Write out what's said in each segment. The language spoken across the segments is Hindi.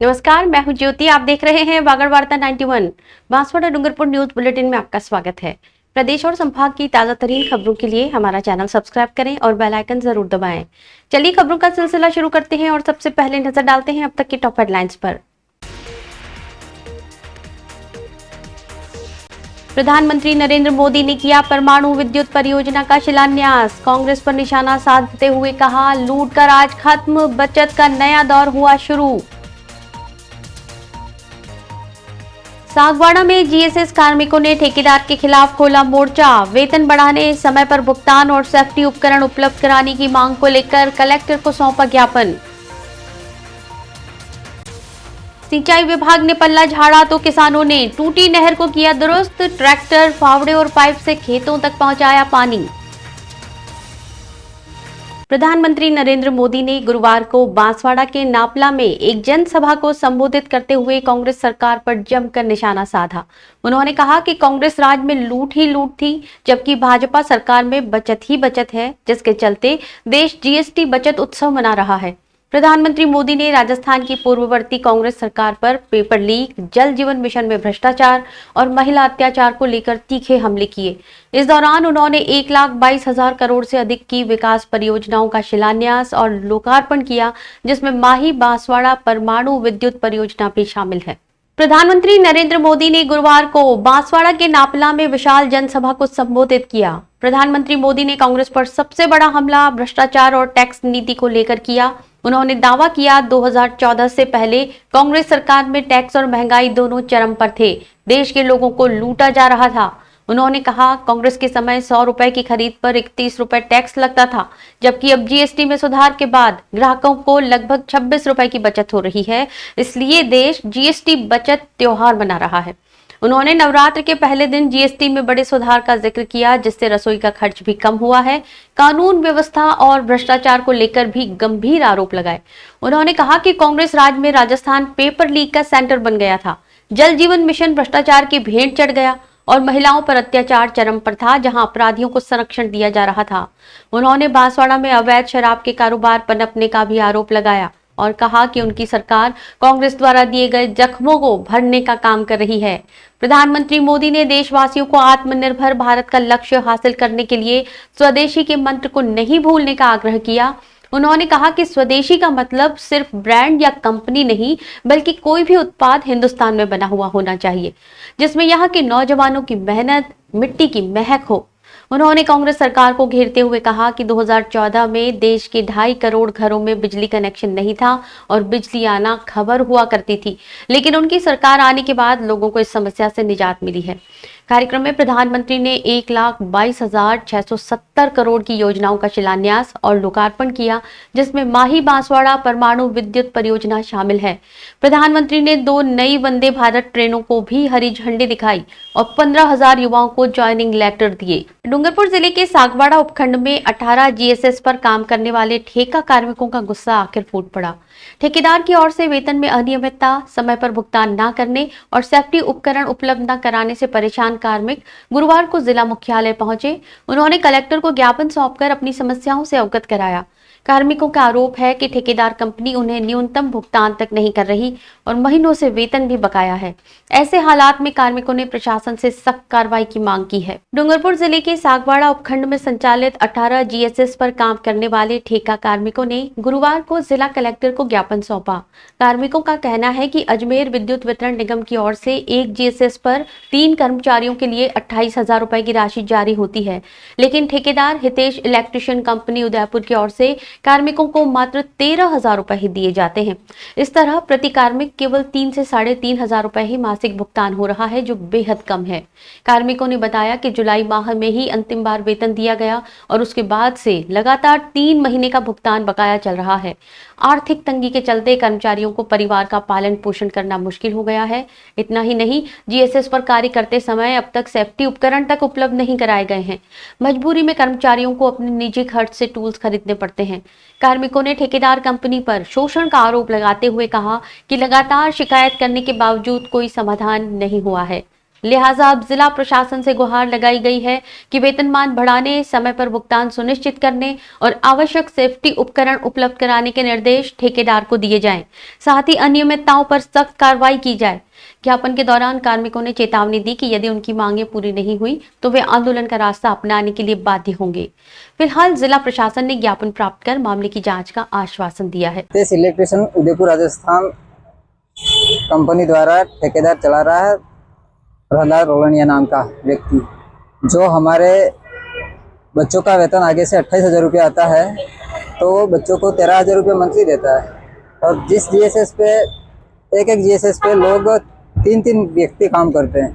नमस्कार, मैं हूं ज्योति। आप देख रहे हैं बागड़ वार्ता 91। बांसवाड़ा डूंगरपुर न्यूज बुलेटिन में आपका स्वागत है। प्रदेश और संभाग की ताजा तरीन खबरों के लिए हमारा चैनल सब्सक्राइब करें और बेल आइकन जरूर दबाएं। चलिए खबरों का सिलसिला शुरू करते हैं और सबसे पहले नजर डालते हैं अब तक की टॉप हेडलाइंस पर। प्रधानमंत्री नरेंद्र मोदी ने किया परमाणु विद्युत परियोजना का शिलान्यास। कांग्रेस पर निशाना साधते हुए कहा, लूट का राज खत्म, बचत का नया दौर हुआ शुरू। सागवाड़ा में जीएसएस कार्मिकों ने ठेकेदार के खिलाफ खोला मोर्चा। वेतन बढ़ाने, समय पर भुगतान और सेफ्टी उपकरण उपलब्ध कराने की मांग को लेकर कलेक्टर को सौंपा ज्ञापन। सिंचाई विभाग ने पल्ला झाड़ा तो किसानों ने टूटी नहर को किया दुरुस्त। ट्रैक्टर, फावड़े और पाइप से खेतों तक पहुंचाया पानी। प्रधानमंत्री नरेंद्र मोदी ने गुरुवार को बांसवाड़ा के नापला में एक जनसभा को संबोधित करते हुए कांग्रेस सरकार पर जमकर निशाना साधा। उन्होंने कहा कि कांग्रेस राज में लूट ही लूट थी, जबकि भाजपा सरकार में बचत ही बचत है, जिसके चलते देश जीएसटी बचत उत्सव मना रहा है। प्रधानमंत्री मोदी ने राजस्थान की पूर्ववर्ती कांग्रेस सरकार पर पेपर लीक, जल जीवन मिशन में भ्रष्टाचार और महिला अत्याचार को लेकर तीखे हमले किए। इस दौरान उन्होंने 1,22,000 करोड़ से अधिक की विकास परियोजनाओं का शिलान्यास और लोकार्पण किया, जिसमें माही बांसवाड़ा परमाणु विद्युत परियोजना भी शामिल है। प्रधानमंत्री नरेंद्र मोदी ने गुरुवार को बांसवाड़ा के नापला में विशाल जनसभा को संबोधित किया। प्रधानमंत्री मोदी ने कांग्रेस पर सबसे बड़ा हमला भ्रष्टाचार और टैक्स नीति को लेकर किया। उन्होंने दावा किया, 2014 से पहले कांग्रेस सरकार में टैक्स और महंगाई दोनों चरम पर थे। देश के लोगों को लूटा जा रहा था। उन्होंने कहा, कांग्रेस के समय 100 रुपए की खरीद पर 31 रुपए टैक्स लगता था, जबकि अब जीएसटी में सुधार के बाद ग्राहकों को लगभग 26 रुपए की बचत हो रही है। इसलिए देश जीएसटी बचत त्योहार मना रहा है। उन्होंने नवरात्र के पहले दिन जीएसटी में बड़े सुधार का जिक्र किया, जिससे रसोई का खर्च भी कम हुआ है। कानून व्यवस्था और भ्रष्टाचार को लेकर भी गंभीर आरोप लगाए। उन्होंने कहा कि कांग्रेस राज में राजस्थान पेपर लीक का सेंटर बन गया था। जल जीवन मिशन भ्रष्टाचार की भेंट चढ़ गया और महिलाओं पर अत्याचार चरम पर था, जहां अपराधियों को संरक्षण दिया जा रहा था। उन्होंने बांसवाड़ा में अवैध शराब के कारोबार पनपने का भी आरोप लगाया और कहा कि उनकी सरकार कांग्रेस द्वारा दिए गए जख्मों को भरने का काम कर रही है। प्रधानमंत्री मोदी ने देशवासियों को आत्मनिर्भर भारत का लक्ष्य हासिल करने के लिए स्वदेशी के मंत्र को नहीं भूलने का आग्रह किया। उन्होंने कहा कि स्वदेशी का मतलब सिर्फ ब्रांड या कंपनी नहीं, बल्कि कोई भी उत्पाद हिंदुस्तान में बना हुआ होना चाहिए, जिसमें यहाँ के नौजवानों की मेहनत, मिट्टी की महक हो। उन्होंने कांग्रेस सरकार को घेरते हुए कहा कि 2014 में देश के 2.5 करोड़ घरों में बिजली कनेक्शन नहीं था और बिजली आना खबर हुआ करती थी, लेकिन उनकी सरकार आने के बाद लोगों को इस समस्या से निजात मिली है। कार्यक्रम में प्रधानमंत्री ने 1,22,670 करोड़ की योजनाओं का शिलान्यास और लोकार्पण किया, जिसमें माही बांसवाड़ा परमाणु विद्युत परियोजना शामिल है। प्रधानमंत्री ने 2 नई वंदे भारत ट्रेनों को भी हरी झंडी दिखाई और 15,000 युवाओं को ज्वाइनिंग लेटर दिए। डूंगरपुर जिले के सागवाड़ा उपखंड में 18 जीएसएस पर काम करने वाले ठेका कार्मिकों का गुस्सा आखिर फूट पड़ा। ठेकेदार की ओर से वेतन में अनियमितता, समय पर भुगतान न करने और सेफ्टी उपकरण उपलब्ध न कराने से परेशान कार्मिक गुरुवार को जिला मुख्यालय पहुंचे। उन्होंने कलेक्टर को ज्ञापन सौंपकर अपनी समस्याओं से अवगत कराया। कार्मिकों का आरोप है कि ठेकेदार कंपनी उन्हें न्यूनतम भुगतान तक नहीं कर रही और महीनों से वेतन भी बकाया है। ऐसे हालात में कार्मिकों ने प्रशासन से सख्त कार्रवाई की मांग की है। डूंगरपुर जिले के सागवाड़ा उपखंड में संचालित 18 जीएसएस पर काम करने वाले ठेका कार्मिकों ने गुरुवार को जिला कलेक्टर को ज्ञापन सौंपा। कार्मिकों का कहना है कि अजमेर विद्युत वितरण निगम की ओर से एक जीएसएस पर 3 कर्मचारियों के लिए 28,000 रुपए की राशि जारी होती है, लेकिन ठेकेदार हितेश इलेक्ट्रिशियन कंपनी उदयपुर की ओर से कार्मिकों को मात्र 13,000 रुपए ही दिए जाते हैं। इस तरह प्रति कार्मिक केवल 3 से 3,500 रुपए ही मासिक भुगतान हो रहा है, जो बेहद कम है। कार्मिकों ने बताया कि जुलाई माह में ही अंतिम बार वेतन दिया गया और उसके बाद से लगातार 3 महीने का भुगतान बकाया चल रहा है। आर्थिक तंगी के चलते कर्मचारियों को परिवार का पालन पोषण करना मुश्किल हो गया है। इतना ही नहीं, जीएसएस पर कार्य करते समय अब तक सेफ्टी उपकरण तक उपलब्ध नहीं कराए गए हैं। मजबूरी में कर्मचारियों को अपने निजी खर्च से टूल्स खरीदने पड़ते हैं। कार्मिकों ने ठेकेदार कंपनी पर शोषण का आरोप लगाते हुए कहा कि लगातार शिकायत करने के बावजूद कोई समाधान नहीं हुआ है। लिहाजा अब जिला प्रशासन से गुहार लगाई गई है कि वेतनमान बढ़ाने, समय पर भुगतान सुनिश्चित करने और आवश्यक सेफ्टी उपकरण उपलब्ध कराने के निर्देश ठेकेदार को दिए जाएं। साथ ही अनियमितताओं पर सख्त कार्रवाई की जाए। ज्ञापन के दौरान कार्मिकों ने चेतावनी दी कि यदि उनकी मांगें पूरी नहीं हुई तो वे आंदोलन का रास्ता अपनाने के लिए बाध्य होंगे। फिलहाल जिला प्रशासन ने ज्ञापन प्राप्त कर मामले की जांच का आश्वासन दिया है। इलेक्ट्रिशियन उदयपुर राजस्थान कंपनी द्वारा ठेकेदार चला रहा है प्रहलाद रोलनिया नाम का व्यक्ति, जो हमारे बच्चों का वेतन आगे से 28,000 रुपये आता है, तो वो बच्चों को 13,000 रुपये मंथली देता है। और जिस जीएसएस पे एक जीएसएस पे लोग 3 व्यक्ति काम करते हैं,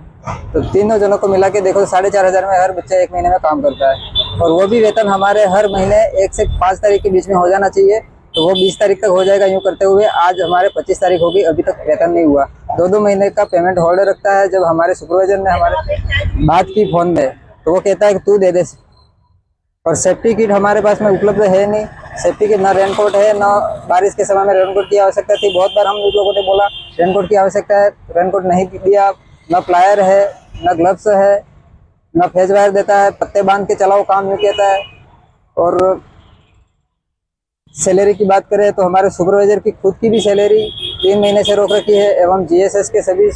तो तीनों जनों को मिला के देखो तो 4,500 में हर बच्चा 1 महीने में काम करता है। और वो भी वेतन हमारे हर महीने 1 से 5 तारीख के बीच में हो जाना चाहिए, तो वो 20 तारीख तक हो जाएगा। यूँ करते हुए आज हमारे 25 तारीख होगी, अभी तक वेतन नहीं हुआ। 2 महीने का पेमेंट होल्ड रखता है। जब हमारे सुपरवाइजर ने हमारे बात की फोन में, तो वो कहता है कि तू दे दे। और सेफ्टी किट हमारे पास में उपलब्ध है नहीं। सेफ्टी किट, ना रेनकोट है, ना बारिश के समय में रेनकोट की आवश्यकता थी। बहुत बार हम लोगों ने बोला रेनकोट की आवश्यकता है, रेनकोट नहीं दिया। ना प्लायर है, ना ग्लव्स है, ना फेस वायर देता है। पत्ते बांध के चलाओ काम यूँ कहता है। और सैलरी की बात करें तो हमारे सुपरवाइजर की खुद की भी सैलरी 3 महीने से रोक रखी है, एवं जीएसएस के सभी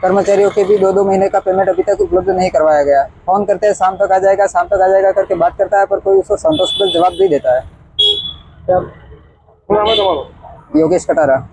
कर्मचारियों के भी 2 महीने का पेमेंट अभी तक उपलब्ध नहीं करवाया गया। फोन करते हैं शाम तक आ जाएगा, शाम तक आ जाएगा करके बात करता है, पर कोई उसको संतोषजनक जवाब नहीं देता है। योगेश कटारा।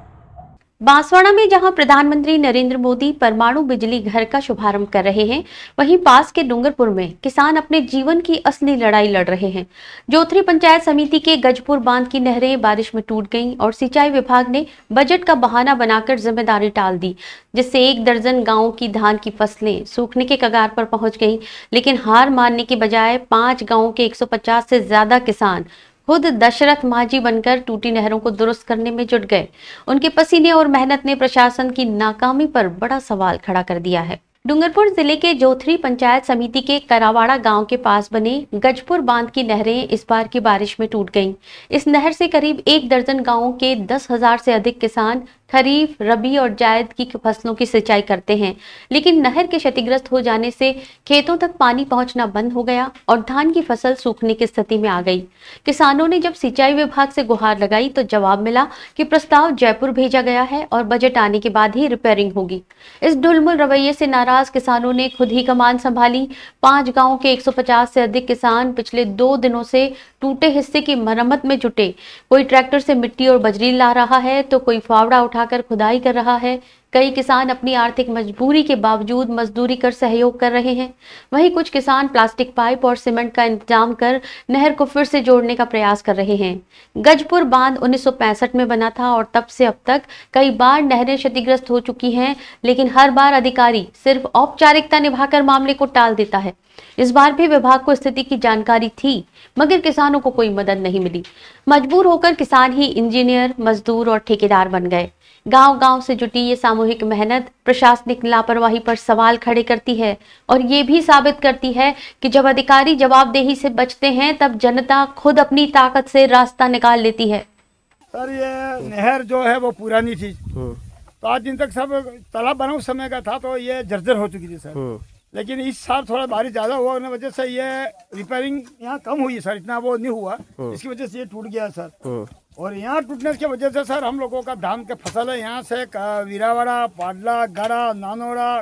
बांसवाड़ा में जहां प्रधानमंत्री नरेंद्र मोदी परमाणु बिजली घर का शुभारंभ कर रहे हैं, वहीं पास के डूंगरपुर में किसान अपने जीवन की असली लड़ाई लड़ रहे हैं। जोथरी पंचायत समिति के गजपुर बांध की नहरें बारिश में टूट गईं और सिंचाई विभाग ने बजट का बहाना बनाकर जिम्मेदारी टाल दी, जिससे 1 दर्जन गांवों की धान की फसलें सूखने के कगार पर पहुंच गईं। लेकिन हार मानने के बजाय 5 गांवों के 150 से ज्यादा किसान खुद दशरथ माझी बनकर टूटी नहरों को दुरुस्त करने में जुट गए। उनके पसीने और मेहनत ने प्रशासन की नाकामी पर बड़ा सवाल खड़ा कर दिया है। डूंगरपुर जिले के जोथरी पंचायत समिति के करावाड़ा गांव के पास बने गजपुर बांध की नहरें इस बार की बारिश में टूट गईं। इस नहर से करीब 1 दर्जन गांवों के 10,000 से अधिक किसान खरीफ, रबी और जायद की फसलों की सिंचाई करते हैं। लेकिन नहर के क्षतिग्रस्त हो जाने से खेतों तक पानी पहुंचना बंद हो गया और धान की फसल सूखने की स्थिति में आ गई। किसानों ने जब सिंचाई विभाग से गुहार लगाई तो जवाब मिला कि प्रस्ताव जयपुर भेजा गया है और बजट आने के बाद ही रिपेयरिंग होगी। इस ढुलमुल रवैये से नाराज किसानों ने खुद ही कमान संभाली। 5 गाँव के 150 से अधिक किसान पिछले 2 दिनों से टूटे हिस्से की मरम्मत में जुटे। कोई ट्रैक्टर से मिट्टी और बजरी ला रहा है तो कोई फावड़ा उठाकर खुदाई कर रहा है। कई किसान अपनी आर्थिक मजबूरी के बावजूद मजदूरी कर सहयोग कर रहे हैं। वहीं कुछ किसान प्लास्टिक पाइप और सीमेंट का इंतजाम कर नहर को फिर से जोड़ने का प्रयास कर रहे हैं। गजपुर बांध 1965 में बना था और तब से अब तक कई बार नहरें क्षतिग्रस्त हो चुकी हैं, लेकिन हर बार अधिकारी सिर्फ औपचारिकता निभाकर मामले को टाल देता है। इस बार भी विभाग को स्थिति की जानकारी थी, मगर किसानों को कोई मदद नहीं मिली। मजबूर होकर किसान ही इंजीनियर, मजदूर और ठेकेदार बन गए। गांव-गांव से जुटी ये सामूहिक मेहनत प्रशासनिक लापरवाही पर सवाल खड़े करती है और ये भी साबित करती है कि जब अधिकारी जवाबदेही से बचते हैं, तब जनता खुद अपनी ताकत से रास्ता निकाल लेती है। सर, ये नहर जो है वो पुरानी थी, तो आज दिन तक सब तालाब बना उस समय का था, तो ये जर्जर हो चुकी थी सर। लेकिन इस साल थोड़ा बारिश ज्यादा हुआ की वजह से ये रिपेयरिंग यहाँ कम हुई सर, इतना वो नहीं हुआ, इसकी वजह से ये टूट गया सर। और यहाँ टूटने की वजह से सर हम लोगों का धान के फसल है यहाँ से वीरावाड़ा, पाडला, गड़ा, नानोड़ा,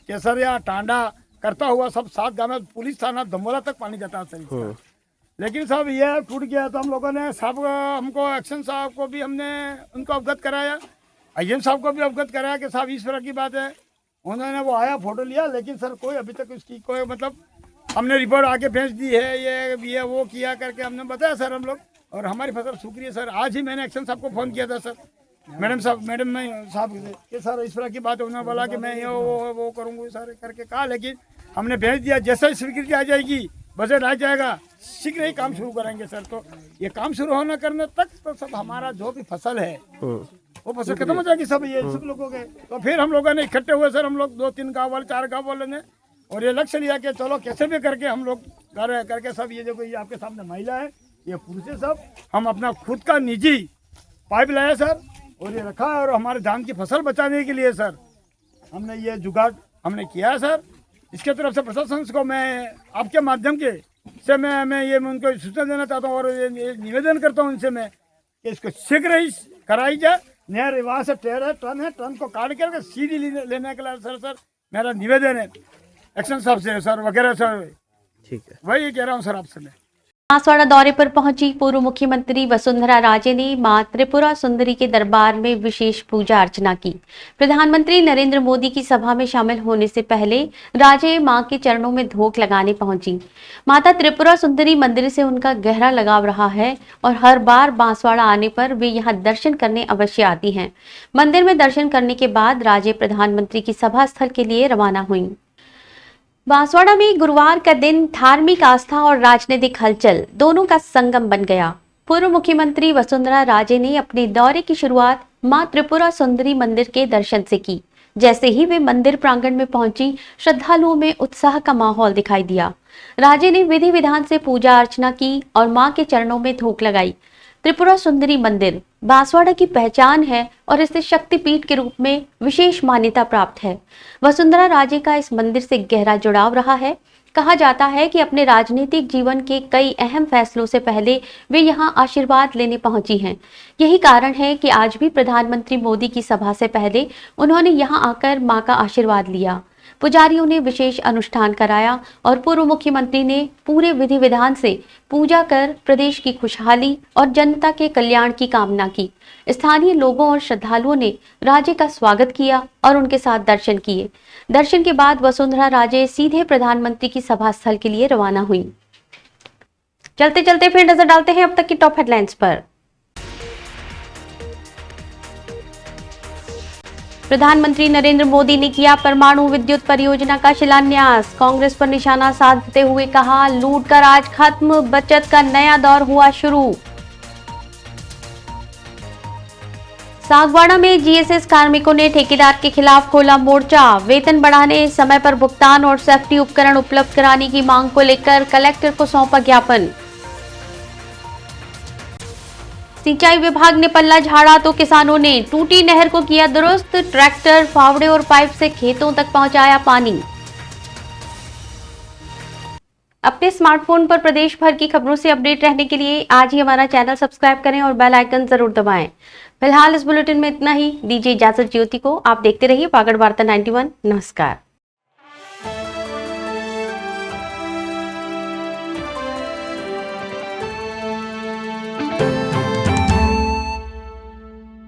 केसरिया, टांडा करता हुआ सब 7 गाँव में पुलिस थाना दमोला तक पानी जाता है सर। लेकिन साहब ये टूट गया तो हम लोगों ने साहब हमको एक्शन साहब को भी हमने उनको अवगत कराया, आईएम साहब को भी अवगत कराया कि साहब इस तरह की बात है। उन्होंने वो आया, फोटो लिया, लेकिन सर कोई अभी तक उसकी कोई मतलब हमने रिपोर्ट आगे भेज दी है, ये वो किया करके हमने बताया सर हम लोग, और हमारी फसल सूख रही है सर। आज ही मैंने एक्शन साहब को फ़ोन किया था सर, मैडम साहब कि सर इस तरह की बात है। उन्होंने बोला कि मैं ये वो करूँगा सारे करके कहा, लेकिन हमने भेज दिया। जैसे ही स्वीकृति आ जाएगी, बजट आ जाएगा, शीघ्र ही काम शुरू करेंगे सर। तो ये काम शुरू होना करने तक तो सब हमारा जो भी फसल है वो फसल खत्म हो जाएगी सब, ये सब लोगों के। तो फिर हम लोगों ने इकट्ठे हुए सर, हम लोग 2-3 गाँव वाले, 4 गाँव वाले ने, और ये लक्ष्य लिया कि चलो कैसे भी करके हम लोग करके सब ये जो ये आपके सामने महिला है, ये पुरुष है, सब हम अपना खुद का निजी पाइप लाया सर और ये रखा है। और हमारे धान की फसल बचाने के लिए सर हमने ये जुगाड़ हमने किया है सर। इसके तरफ से प्रशासन को मैं आपके माध्यम के से मैं ये उनको सूचना देना चाहता हूँ और ये निवेदन करता हूँ इनसे मैं कि इसको शीघ्र ही कराई जाए। नहर वहाँ से टर्न है, टर्न को काट करके सीधी लेने के लिए सर मेरा निवेदन है एक्शन साहब से सर वगैरह सर। ठीक है, वही कह रहा हूँ सर आपसे मैं। बांसवाड़ा दौरे पर पहुंची पूर्व मुख्यमंत्री वसुंधरा राजे ने मां त्रिपुरा सुंदरी के दरबार में विशेष पूजा अर्चना की। प्रधानमंत्री नरेंद्र मोदी की सभा में शामिल होने से पहले राजे मां के चरणों में धोख लगाने पहुंची। माता त्रिपुरा सुंदरी मंदिर से उनका गहरा लगाव रहा है और हर बार बांसवाड़ा आने पर वे यहां दर्शन करने अवश्य आती हैं। मंदिर में दर्शन करने के बाद राजे प्रधानमंत्री की सभा स्थल के लिए रवाना हुई। बांसवाड़ा में गुरुवार का दिन धार्मिक आस्था और राजनीतिक हलचल दोनों का संगम बन गया। पूर्व मुख्यमंत्री वसुंधरा राजे ने अपने दौरे की शुरुआत मां त्रिपुरा सुंदरी मंदिर के दर्शन से की। जैसे ही वे मंदिर प्रांगण में पहुंची, श्रद्धालुओं में उत्साह का माहौल दिखाई दिया। राजे ने विधि विधान से पूजा अर्चना की और मां के चरणों में धूप लगाई। त्रिपुरा सुंदरी मंदिर बांसवाड़ा की पहचान है और इसे शक्तिपीठ के रूप में विशेष मान्यता प्राप्त है। वसुंधरा राजे का इस मंदिर से गहरा जुड़ाव रहा है। कहा जाता है कि अपने राजनीतिक जीवन के कई अहम फैसलों से पहले वे यहां आशीर्वाद लेने पहुंची हैं। यही कारण है कि आज भी प्रधानमंत्री मोदी की सभा से पहले उन्होंने यहां आकर मां का आशीर्वाद लिया। पुजारियों ने विशेष अनुष्ठान कराया और पूर्व मुख्यमंत्री ने पूरे विधि विधान से पूजा कर प्रदेश की खुशहाली और जनता के कल्याण की कामना की। स्थानीय लोगों और श्रद्धालुओं ने राजे का स्वागत किया और उनके साथ दर्शन किए। दर्शन के बाद वसुंधरा राजे सीधे प्रधानमंत्री की सभा स्थल के लिए रवाना हुई। चलते चलते फिर नजर डालते हैं अब तक की टॉप हेडलाइंस पर। प्रधानमंत्री नरेंद्र मोदी ने किया परमाणु विद्युत परियोजना का शिलान्यास। कांग्रेस पर निशाना साधते हुए कहा, लूट का राज खत्म, बचत का नया दौर हुआ शुरू। सागवाड़ा में जीएसएस कार्मिकों ने ठेकेदार के खिलाफ खोला मोर्चा। वेतन बढ़ाने, समय पर भुगतान और सेफ्टी उपकरण उपलब्ध कराने की मांग को लेकर कलेक्टर को सौंपा ज्ञापन। सिंचाई विभाग ने पल्ला झाड़ा तो किसानों ने टूटी नहर को किया दुरुस्त। ट्रैक्टर, फावड़े और पाइप से खेतों तक पहुंचाया पानी। अपने स्मार्टफोन पर प्रदेश भर की खबरों से अपडेट रहने के लिए आज ही हमारा चैनल सब्सक्राइब करें और बेल आइकन जरूर दबाएं। फिलहाल इस बुलेटिन में इतना ही। दीजिए इजाजत ज्योति को। आप देखते रहिए बागड़ वार्ता 91। नमस्कार।